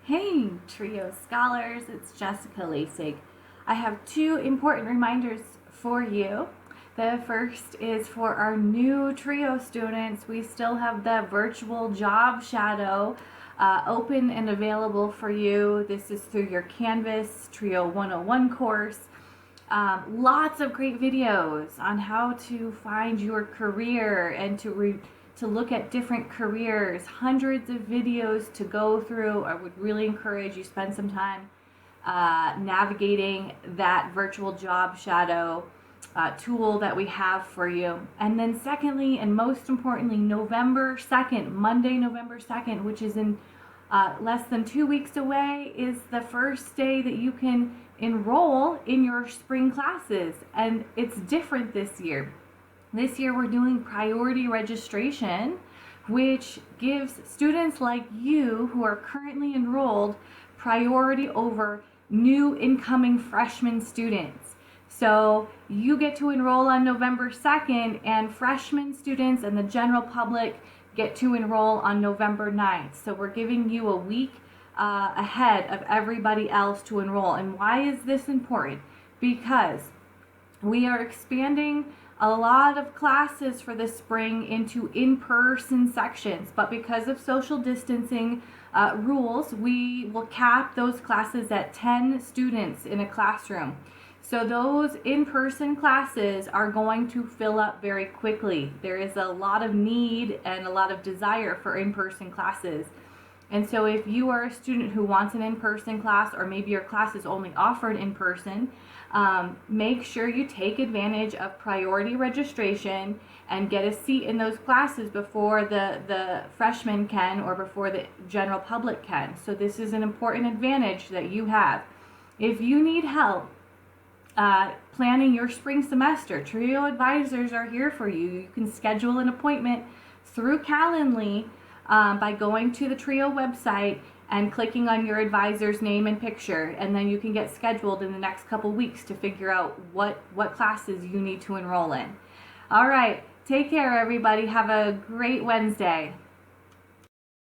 Hey, Trio Scholars, it's Jessica Lasig. I have two important reminders for you. The first is for our new Trio students. We still have the virtual job shadow open and available for you. This is through your Canvas Trio 101 course. Lots of great videos on how to find your career and to look at different careers, hundreds of videos to go through. I would really encourage you spend some time navigating that virtual job shadow tool that we have for you. And then secondly, and most importantly, November 2nd, Monday, November 2nd, which is in less than 2 weeks away, is the first day that you can enroll in your spring classes. And it's different this year. This year we're doing priority registration, which gives students like you who are currently enrolled priority over new incoming freshman students. So you get to enroll on November 2nd, and freshman students and the general public get to enroll on November 9th. So we're giving you a week ahead of everybody else to enroll. And why is this important? Because we are expanding a lot of classes for the spring into in-person sections, but because of social distancing rules, we will cap those classes at 10 students in a classroom. So those in-person classes are going to fill up very quickly. There is a lot of need and a lot of desire for in-person classes. And so if you are a student who wants an in-person class, or maybe your class is only offered in person, make sure you take advantage of priority registration and get a seat in those classes before the freshmen can, or before the general public can. So this is an important advantage that you have. If you need help planning your spring semester, Trio advisors are here for you. You can schedule an appointment through Calendly by going to the Trio website and clicking on your advisor's name and picture, and then you can get scheduled in the next couple weeks to figure out what classes you need to enroll in. All right, take care everybody. Have a great Wednesday.